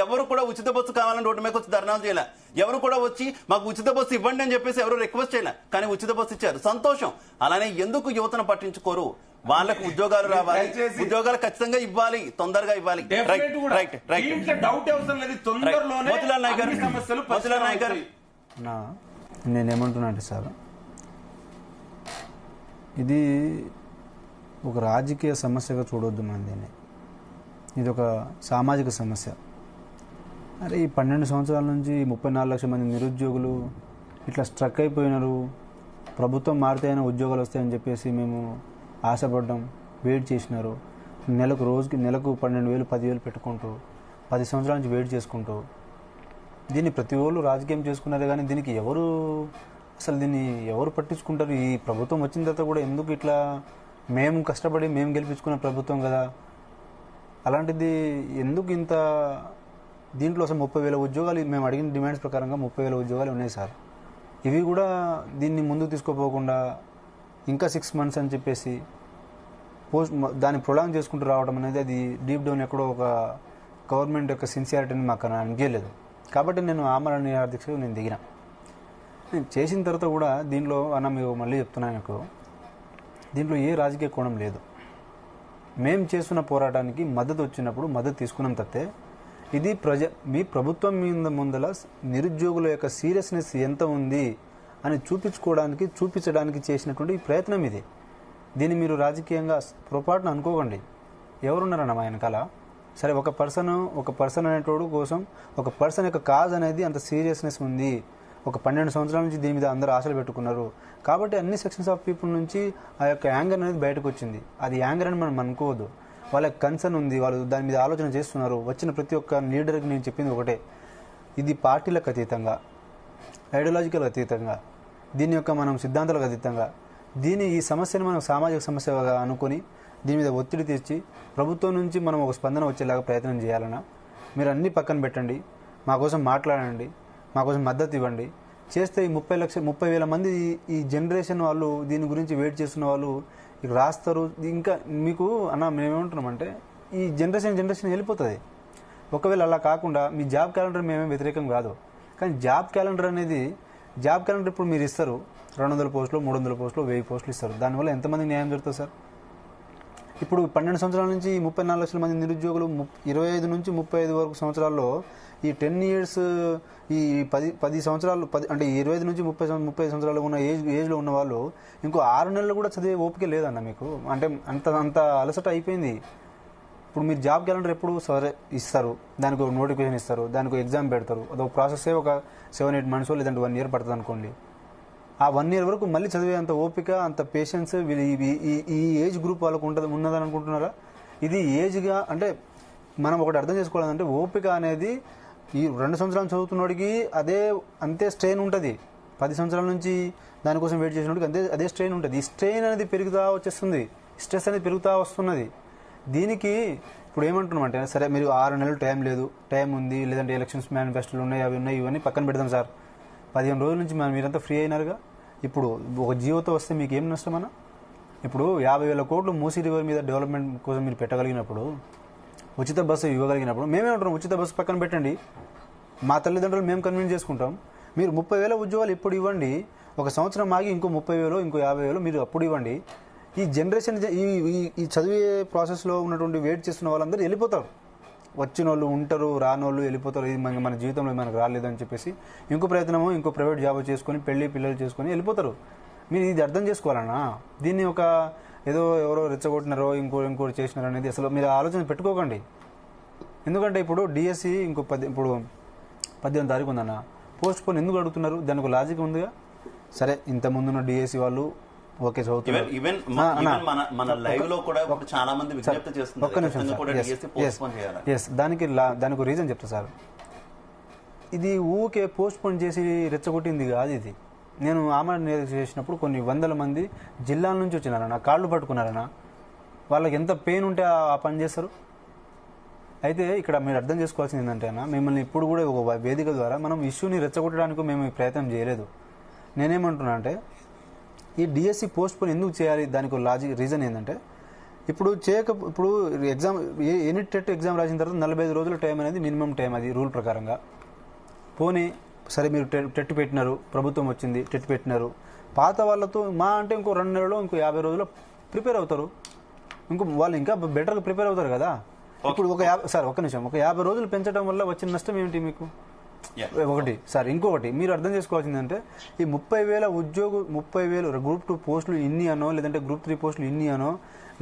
ఎవరు కూడా ఉచిత బస్సు కావాలని రోడ్డు మీద వచ్చి ధర్నాలు చేయలే. ఎవరు కూడా వచ్చి మాకు ఉచిత బస్సు ఇవ్వండి అని చెప్పేసి ఎవరు రిక్వెస్ట్ చేయలే. కానీ ఉచిత బస్సు ఇచ్చారు, సంతోషం. అలానే ఎందుకు యువతను పట్టించుకోరు? వాళ్ళకు ఉద్యోగాలు రావాలి, ఉద్యోగాలు ఖచ్చితంగా ఇవ్వాలి, తొందరగా ఇవ్వాలి. మోతిలాల్ నాయక్ గారు నేనేమంటున్నా అంటే సార్, ఇది ఒక రాజకీయ సమస్యగా చూడొద్దు మనం దీన్ని. ఇది ఒక సామాజిక సమస్య. అరే ఈ 12 సంవత్సరాల నుంచి 34 లక్షల మంది నిరుద్యోగులు ఇట్లా స్ట్రక్ అయిపోయినారు. ప్రభుత్వం మారితే అయినా ఉద్యోగాలు వస్తాయని చెప్పేసి మేము ఆశపడ్డాం, వెయిట్ చేసినారు. రోజుకి నెలకు 12,000 10,000 పెట్టుకుంటూ 10 సంవత్సరాల నుంచి వెయిట్ చేసుకుంటూ దీన్ని ప్రతి ఒళ్ళు రాజకీయం చేసుకున్నారే కానీ దీనికి దీన్ని ఎవరు పట్టించుకుంటారు? ఈ ప్రభుత్వం వచ్చిన తర్వాత కూడా ఎందుకు ఇట్లా, మేము కష్టపడి మేము గెలిపించుకున్న ప్రభుత్వం కదా, అలాంటిది ఎందుకు ఇంత? దీంట్లో అసలు 30,000 ఉద్యోగాలు మేము అడిగిన డిమాండ్స్ ప్రకారంగా 30,000 ఉద్యోగాలు ఉన్నాయి సార్. ఇవి కూడా దీన్ని ముందుకు తీసుకోపోకుండా ఇంకా 6 months అని చెప్పేసి దాన్ని ప్రొలాంగ్ చేసుకుంటూ రావడం అనేది అది డీప్ డౌన్ ఎక్కడో ఒక గవర్నమెంట్ యొక్క సిన్సియారిటీని మాకు అనిపించలేదు. కాబట్టి నేను ఆమరణ నిరాదీక్షకు నేను దిగిన. నేను చేసిన తర్వాత కూడా దీంట్లో మీకు మళ్ళీ చెప్తున్నాను, నాకు దీంట్లో ఏ రాజకీయ కోణం లేదు. మేము చేస్తున్న పోరాటానికి మద్దతు వచ్చినప్పుడు మద్దతు తీసుకున్నాం తప్పితే ఇది మీ ప్రభుత్వం మీద ముందల నిరుద్యోగుల యొక్క సీరియస్నెస్ ఎంత ఉంది అని చూపించడానికి చేసినటువంటి ప్రయత్నం ఇది. దీన్ని మీరు రాజకీయంగా పొరపాటున అనుకోకండి. ఎవరున్నారన్న మా వెనకాల? సరే, ఒక పర్సన్ అనేటోడు కోసం ఒక పర్సన్ యొక్క కాజ్ అనేది అంత సీరియస్నెస్ ఉంది. ఒక 12 సంవత్సరాల నుంచి దీని మీద అందరూ ఆశలు పెట్టుకున్నారు కాబట్టి అన్ని సెక్షన్స్ ఆఫ్ పీపుల్ నుంచి ఆ యొక్క యాంగర్ అనేది బయటకు వచ్చింది. అది యాంగర్ అని మనం అనుకోవద్దు. వాళ్ళకి కన్సర్న్ ఉంది, వాళ్ళు దాని మీద ఆలోచన చేస్తున్నారు. వచ్చిన ప్రతి ఒక్క లీడర్కి నేను చెప్పింది ఒకటే, ఇది పార్టీలకు అతీతంగా, ఐడియాలజికల్ అతీతంగా, దీని యొక్క మనం సిద్ధాంతాలకు అతీతంగా ఈ సమస్యను మనం సామాజిక సమస్యగా అనుకొని దీని మీద ఒత్తిడి తెచ్చి ప్రభుత్వం నుంచి మనం ఒక స్పందన వచ్చేలాగా ప్రయత్నం చేయాలన్నా మీరు అన్ని పక్కన పెట్టండి, మా కోసం మాట్లాడండి, మా కోసం మద్దతు ఇవ్వండి. చేస్తే ఈ 30,000 మంది ఈ జనరేషన్ వాళ్ళు దీని గురించి వెయిట్ చేస్తున్న వాళ్ళు ఇక రాస్తారు. ఇంకా మీకు మేమేమంటున్నామంటే ఈ జనరేషన్ వెళ్ళిపోతుంది. ఒకవేళ అలా కాకుండా మీ జాబ్ క్యాలెండర్ మేమే వ్యతిరేకం కాదు, కానీ జాబ్ క్యాలెండర్ ఇప్పుడు మీరు ఇస్తారు 200 పోస్టులు 300 పోస్టులు 1000 పోస్టులు ఇస్తారు. దానివల్ల ఎంతమందికి న్యాయం జరుగుతుంది సార్? ఇప్పుడు 12 సంవత్సరాల నుంచి 34 లక్షల మంది నిరుద్యోగులు 25 నుంచి 35 వరకు సంవత్సరాల్లో ఈ 10 years ఈ 10 సంవత్సరాలు అంటే 25 నుంచి 30 సంవత్సరాలు ఉన్న ఏజ్లో ఉన్న వాళ్ళు ఇంకో 6 నెలలు కూడా చదివే ఓపిక లేదన్న మీకు. అంటే అంత అలసట అయిపోయింది. ఇప్పుడు మీరు జాబ్ క్యాలెండర్ ఎప్పుడు సరే ఇస్తారు, దానికి ఒక నోటిఫికేషన్ ఇస్తారు, దానికి ఒక ఎగ్జామ్ పెడతారు. అదొక ప్రాసెస్ ఒక 7-8 months లేదంటే 1 year పడుతుంది అనుకోండి. ఆ 1 year వరకు మళ్ళీ చదివే అంత ఓపిక, అంత పేషెన్స్ ఈ ఏజ్ గ్రూప్ వాళ్ళకు ఉన్నదని అనుకుంటున్నారా? ఇది ఏజ్గా అంటే మనం ఒకటి అర్థం చేసుకోవాలంటే ఓపిక అనేది ఈ 2 సంవత్సరాలు చదువుతున్నోడికి అంతే స్ట్రెయిన్ ఉంటుంది. 10 సంవత్సరాల నుంచి దానికోసం వెయిట్ చేసినోడికి అదే స్ట్రెయిన్ ఉంటుంది. ఈ స్ట్రెయిన్ అనేది పెరుగుతూ వచ్చేస్తుంది, స్ట్రెస్ అనేది పెరుగుతూ వస్తున్నది. దీనికి ఇప్పుడు ఏమంటున్నామంటే సరే మీరు 6 నెలలు టైం ఉంది, లేదంటే ఎలక్షన్స్ మేనిఫెస్టోలు ఉన్నాయి, అవి ఉన్నాయి, ఇవన్నీ పక్కన పెడదాం సార్. 15 రోజుల నుంచి మీరంతా ఫ్రీ అయినారుగా. ఇప్పుడు ఒక జియోతో వస్తే మీకు ఏం నష్టమన్నా? ఇప్పుడు 50,000 కోట్లు మూసీ రివర్ మీద డెవలప్మెంట్ కోసం మీరు పెట్టగలిగినప్పుడు, ఉచిత బస్సు ఇవ్వగలిగినప్పుడు మేమేమంటున్నాం, ఉచిత బస్సు పక్కన పెట్టండి, మా తల్లిదండ్రులు మేము కన్విన్స్ చేసుకుంటాం. మీరు 30,000 ఉద్యోగాలు ఇప్పుడు ఇవ్వండి, ఒక సంవత్సరం ఆగి ఇంకో 30,000 ఇంకో 50,000 మీరు అప్పుడు ఇవ్వండి. ఈ జనరేషన్ ఈ చదివే ప్రాసెస్లో ఉన్నటువంటి వెయిట్ చేస్తున్న వాళ్ళందరూ వెళ్ళిపోతారు. వచ్చిన వాళ్ళు ఉంటారు, రానోళ్ళు వెళ్ళిపోతారు. ఇది మన జీవితంలో మనకు రాలేదని చెప్పేసి ఇంకో ప్రయత్నమో ఇంకో ప్రైవేట్ జాబ్ చేసుకొని పిల్లలు చేసుకొని వెళ్ళిపోతారు. మీరు ఇది అర్థం చేసుకోవాలన్నా. దీన్ని ఎవరో రెచ్చగొట్టినారో ఇంకోటి చేసినారో అనేది అసలు మీరు ఆలోచన పెట్టుకోకండి. ఎందుకంటే ఇప్పుడు డిఎస్సి ఇప్పుడు 18వ తారీఖు ఉందన్న, పోస్ట్ పోన్ ఎందుకు అడుగుతున్నారు? దానికి ఒక లాజిక్ ఉందిగా. సరే, ఇంత ముందున్న డిఎస్సి వాళ్ళు ఓకే చదువుతున్నారు. దానికి రీజన్ చెప్తా సార్. ఇది ఊకే పోస్ట్ పోన్ చేసి రెచ్చగొట్టింది కాదు. ఇది నేను ఆమరణ నిరాదీక్ష చేసినప్పుడు కొన్ని 100 మంది జిల్లాల నుంచి వచ్చినారన్న, కాళ్ళు పట్టుకున్నారన్న. వాళ్ళకి ఎంత పెయిన్ ఉంటే ఆ పని చేస్తారు. అయితే ఇక్కడ మీరు అర్థం చేసుకోవాల్సింది ఏంటంటే అన్న, మిమ్మల్ని ఇప్పుడు కూడా ఒక వేదిక ద్వారా మనం ఇష్యూని రెచ్చగొట్టడానికి మేము ప్రయత్నం చేయలేదు. నేనేమంటున్నా అంటే ఈ డిఎస్సి పోస్ట్ పోన్ ఎందుకు చేయాలి, దానికి రీజన్ ఏంటంటే ఇప్పుడు ఎగ్జామ్ ఎనీ టెట్ ఎగ్జామ్ రాసిన తర్వాత 45 రోజుల టైం అనేది మినిమం టైం, అది రూల్ ప్రకారంగా. పోనీ సరే మీరు టెట్ పెట్టినారు, ప్రభుత్వం వచ్చింది, టెట్ పెట్టినారు, పాత వాళ్ళతో మా అంటే ఇంకో 2 నెలల్లో ఇంకో 50 రోజుల్లో ప్రిపేర్ అవుతారు, వాళ్ళు ఇంకా బెటర్గా ప్రిపేర్ అవుతారు కదా. ఇప్పుడు ఒక 50 రోజులు పెంచడం వల్ల వచ్చిన నష్టం ఏమిటి మీకు? ఒకటి సార్, ఇంకొకటి మీరు అర్థం చేసుకోవాల్సిందంటే ఈ 30,000 గ్రూప్ 2 పోస్టులు ఇన్ని అనో, లేదంటే గ్రూప్ 3 పోస్టులు ఇన్ని అనో,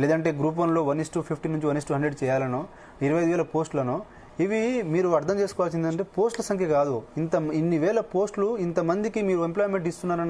లేదంటే గ్రూప్ 1లో 1:50 నుంచి 1:100 చేయాలనో, 25,000 పోస్టులనో, ఇవి మీరు అర్థం చేసుకోవాల్సిందంటే పోస్టుల సంఖ్య కాదు. ఇన్ని వేల పోస్టులు ఇంతమందికి మీరు ఎంప్లాయ్మెంట్ ఇస్తున్నారన్న